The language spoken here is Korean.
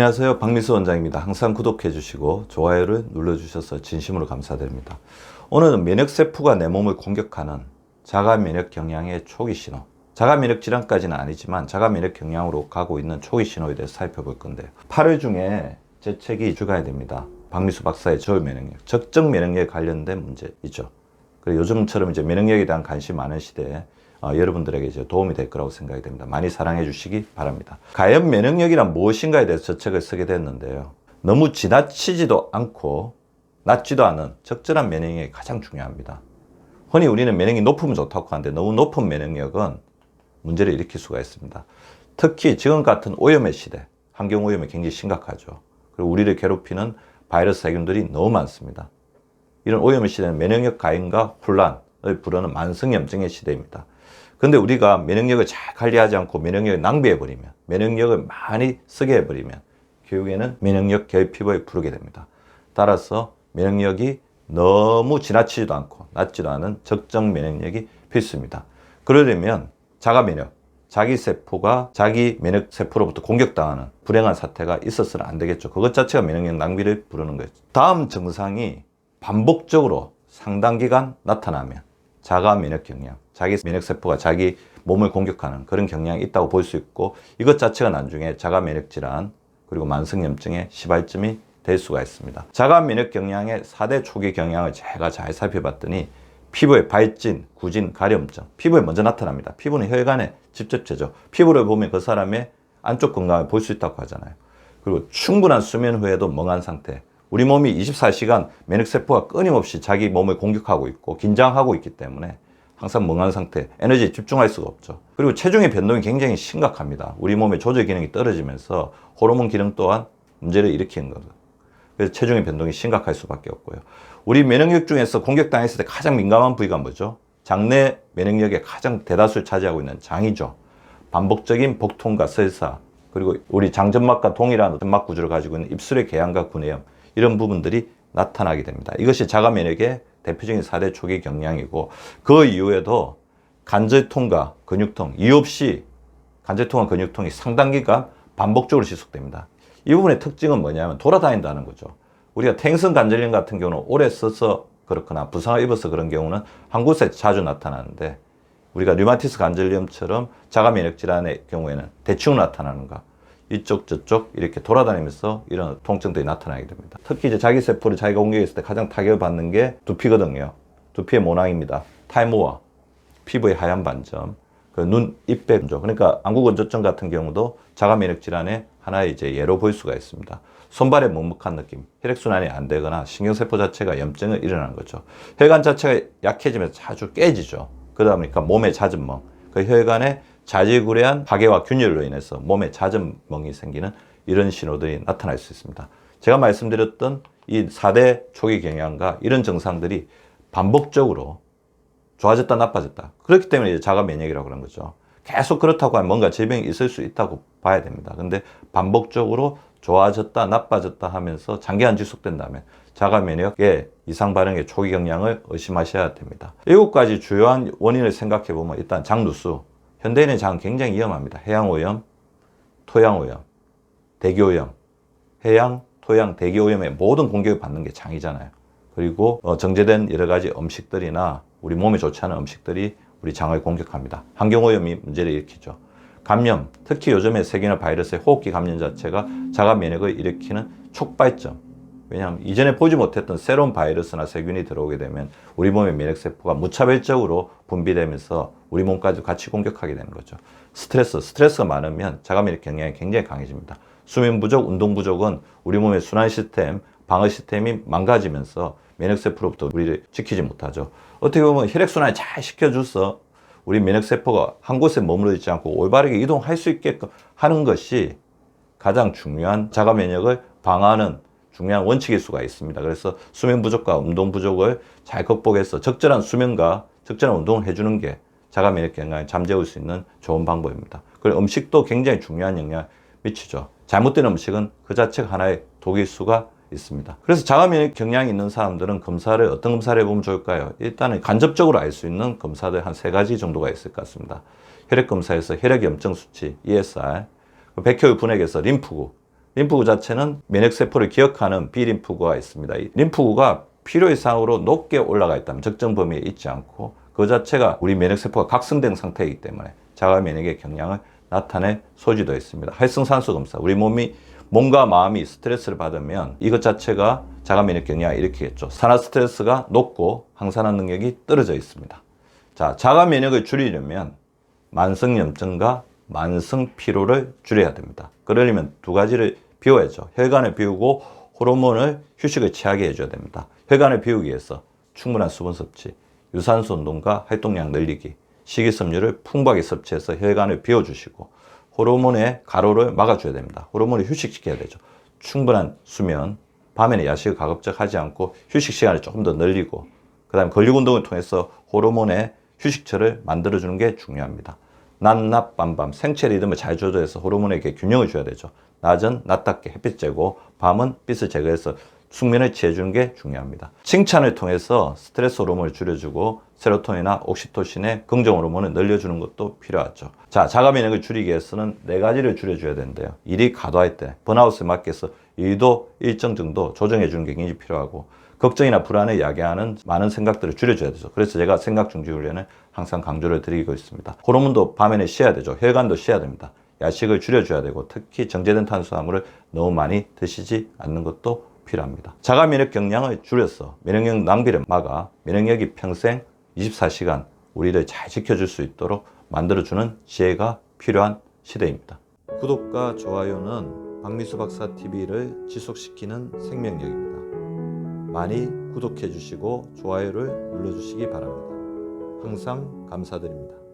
안녕하세요, 박미수 원장입니다. 항상 구독해 주시고 좋아요를 눌러 주셔서 진심으로 감사드립니다. 오늘은 면역세포가 내 몸을 공격하는 자가면역 경향의 초기 신호, 자가면역 질환까지는 아니지만 자가면역 경향으로 가고 있는 초기 신호에 대해서 살펴볼 건데요. 8월 중에 제 책이 출간이 됩니다. 박미수 박사의 저울 면역력, 적정 면역력에 관련된 문제이죠. 그리고 요즘처럼 이제 면역력에 대한 관심이 많은 시대에 여러분들에게 이제 도움이 될 거라고 생각이 됩니다. 많이 사랑해 주시기 바랍니다. 과연 면역력이란 무엇인가에 대해서 저 책을 쓰게 됐는데요. 너무 지나치지도 않고 낮지도 않은 적절한 면역력이 가장 중요합니다. 흔히 우리는 면역력이 높으면 좋다고 하는데 너무 높은 면역력은 문제를 일으킬 수가 있습니다. 특히 지금 같은 오염의 시대, 환경 오염이 굉장히 심각하죠. 그리고 우리를 괴롭히는 바이러스 세균들이 너무 많습니다. 이런 오염의 시대는 면역력 과잉과 혼란을 부르는 만성염증의 시대입니다. 근데 우리가 면역력을 잘 관리하지 않고 면역력을 낭비해버리면, 면역력을 많이 쓰게 해버리면 결국에는 면역력 결핍을 부르게 됩니다. 따라서 면역력이 너무 지나치지도 않고 낮지도 않은 적정 면역력이 필수입니다. 그러려면 자가면역, 자기 세포가 자기 면역 세포로부터 공격당하는 불행한 사태가 있어서는 안 되겠죠. 그것 자체가 면역력 낭비를 부르는 거죠. 다음 증상이 반복적으로 상당 기간 나타나면 자가 면역 경향, 자기 면역 세포가 자기 몸을 공격하는 그런 경향이 있다고 볼 수 있고, 이것 자체가 나중에 자가 면역 질환 그리고 만성염증의 시발점이 될 수가 있습니다. 자가 면역 경향의 4대 초기 경향을 제가 잘 살펴봤더니 피부의 발진, 구진, 가려움증, 피부에 먼저 나타납니다. 피부는 혈관의 집접체죠. 피부를 보면 그 사람의 안쪽 건강을 볼 수 있다고 하잖아요. 그리고 충분한 수면 후에도 멍한 상태, 우리 몸이 24시간 면역세포가 끊임없이 자기 몸을 공격하고 있고 긴장하고 있기 때문에 항상 멍한 상태, 에너지에 집중할 수가 없죠. 그리고 체중의 변동이 굉장히 심각합니다. 우리 몸의 조절 기능이 떨어지면서 호르몬 기능 또한 문제를 일으키는 거죠. 그래서 체중의 변동이 심각할 수밖에 없고요. 우리 면역력 중에서 공격당했을 때 가장 민감한 부위가 뭐죠? 장내 면역력의 가장 대다수를 차지하고 있는 장이죠. 반복적인 복통과 설사, 그리고 우리 장점막과 동일한 점막 구조를 가지고 있는 입술의 궤양과 구내염, 이런 부분들이 나타나게 됩니다. 이것이 자가면역의 대표적인 4대 초기 경향이고, 그 이후에도 관절통과 근육통, 이유 없이 관절통과 근육통이 상당 기간 반복적으로 지속됩니다. 이 부분의 특징은 뭐냐면 돌아다닌다는 거죠. 우리가 태행성 관절염 같은 경우는 오래 써서 그렇거나 부상을 입어서 그런 경우는 한 곳에 자주 나타나는데, 우리가 류마티스 관절염처럼 자가면역 질환의 경우에는 대충 나타나는가, 이쪽 저쪽 이렇게 돌아다니면서 이런 통증들이 나타나게 됩니다. 특히 이제 자기 세포를 자기가 공격했을 때 가장 타격을 받는 게 두피거든요. 두피의 모낭입니다. 탈모와 피부의 하얀 반점, 그 눈, 입의 건조, 그러니까 안구 건조증 같은 경우도 자가면역 질환의 하나의 이제 예로 볼 수가 있습니다. 손발에 먹먹한 느낌, 혈액순환이 안 되거나 신경세포 자체가 염증을 일어나는 거죠. 혈관 자체가 약해지면서 자주 깨지죠. 그러다 보니까 몸에 잦은 멍, 그 혈관에 자질구레한 파괴와 균열로 인해서 몸에 잦은 멍이 생기는 이런 신호들이 나타날 수 있습니다. 제가 말씀드렸던 이 4대 초기 경향과 이런 증상들이 반복적으로 좋아졌다 나빠졌다, 그렇기 때문에 이제 자가 면역이라고 그런 거죠. 계속 그렇다고 하면 뭔가 질병이 있을 수 있다고 봐야 됩니다. 근데 반복적으로 좋아졌다 나빠졌다 하면서 장기간 지속된다면 자가 면역의 이상 반응의 초기 경향을 의심하셔야 됩니다. 7가지 주요한 원인을 생각해 보면, 일단 장누수, 현대인의 장은 굉장히 위험합니다. 해양오염, 토양오염, 대기오염, 해양, 토양, 대기오염의 모든 공격을 받는 게 장이잖아요. 그리고 정제된 여러 가지 음식들이나 우리 몸에 좋지 않은 음식들이 우리 장을 공격합니다. 환경오염이 문제를 일으키죠. 감염, 특히 요즘에 세균이나 바이러스의 호흡기 감염 자체가 자가 면역을 일으키는 촉발점. 왜냐하면 이전에 보지 못했던 새로운 바이러스나 세균이 들어오게 되면 우리 몸의 면역세포가 무차별적으로 분비되면서 우리 몸까지 같이 공격하게 되는 거죠. 스트레스가 많으면 자가면역 경향이 굉장히 강해집니다. 수면 부족, 운동 부족은 우리 몸의 순환 시스템, 방어 시스템이 망가지면서 면역세포로부터 우리를 지키지 못하죠. 어떻게 보면 혈액순환을 잘 시켜줘서 우리 면역세포가 한 곳에 머무르 있지 않고 올바르게 이동할 수 있게끔 하는 것이 가장 중요한 자가면역을 방어하는 중요한 원칙일 수가 있습니다. 그래서 수면 부족과 운동 부족을 잘 극복해서 적절한 수면과 적절한 운동을 해주는 게 자가면역 경향을 잠재울 수 있는 좋은 방법입니다. 그리고 음식도 굉장히 중요한 영향을 미치죠. 잘못된 음식은 그 자체가 하나의 독일 수가 있습니다. 그래서 자가면역 경향이 있는 사람들은 어떤 검사를 해보면 좋을까요? 일단은 간접적으로 알 수 있는 검사들 한 3가지 정도가 있을 것 같습니다. 혈액검사에서 혈액 염증 수치, ESR, 백혈 분액에서 림프구 림프구 자체는 면역세포를 기억하는 B림프구가 있습니다. 이 림프구가 필요 이상으로 높게 올라가 있다면 적정 범위에 있지 않고 그 자체가 우리 면역세포가 각성된 상태이기 때문에 자가 면역의 경향을 나타낼 소지도 있습니다. 활성산소 검사, 우리 몸과 마음이 스트레스를 받으면 이것 자체가 자가 면역 경향을 일으키겠죠. 산화 스트레스가 높고 항산화 능력이 떨어져 있습니다. 자, 자가 면역을 줄이려면 만성염증과 만성 피로를 줄여야 됩니다. 그러려면 두 가지를 비워야죠. 혈관을 비우고 호르몬을 휴식을 취하게 해줘야 됩니다. 혈관을 비우기 위해서 충분한 수분 섭취, 유산소 운동과 활동량 늘리기, 식이섬유를 풍부하게 섭취해서 혈관을 비워주시고 호르몬의 가로를 막아줘야 됩니다. 호르몬을 휴식시켜야 되죠. 충분한 수면, 밤에는 야식을 가급적 하지 않고 휴식 시간을 조금 더 늘리고 그 다음에 근육운동을 통해서 호르몬의 휴식처를 만들어주는 게 중요합니다. 낮, 밤, 생체 리듬을 잘 조절해서 호르몬에게 균형을 줘야 되죠. 낮은 낮답게 햇빛 쬐고 밤은 빛을 제거해서 숙면을 취해주는 게 중요합니다. 칭찬을 통해서 스트레스 호르몬을 줄여주고 세로토닌이나 옥시토신의 긍정 호르몬을 늘려주는 것도 필요하죠. 자, 자가 면역을 줄이기 위해서는 네 가지를 줄여줘야 되는데요. 일이 과도할 때 번아웃을 막기 위해서 일도 일정 정도 조정해주는 게 굉장히 필요하고 걱정이나 불안을 야기하는 많은 생각들을 줄여줘야 되죠. 그래서 제가 생각 중지 훈련을 항상 강조를 드리고 있습니다. 호르몬도 밤에는 쉬어야 되죠. 혈관도 쉬어야 됩니다. 야식을 줄여줘야 되고 특히 정제된 탄수화물을 너무 많이 드시지 않는 것도 필요합니다. 자가 면역 경량을 줄여서 면역력 낭비를 막아 면역력이 평생 24시간 우리를 잘 지켜줄 수 있도록 만들어주는 지혜가 필요한 시대입니다. 구독과 좋아요는 박미수 박사 TV를 지속시키는 생명력입니다. 많이 구독해 주시고 좋아요를 눌러 주시기 바랍니다. 항상 감사드립니다.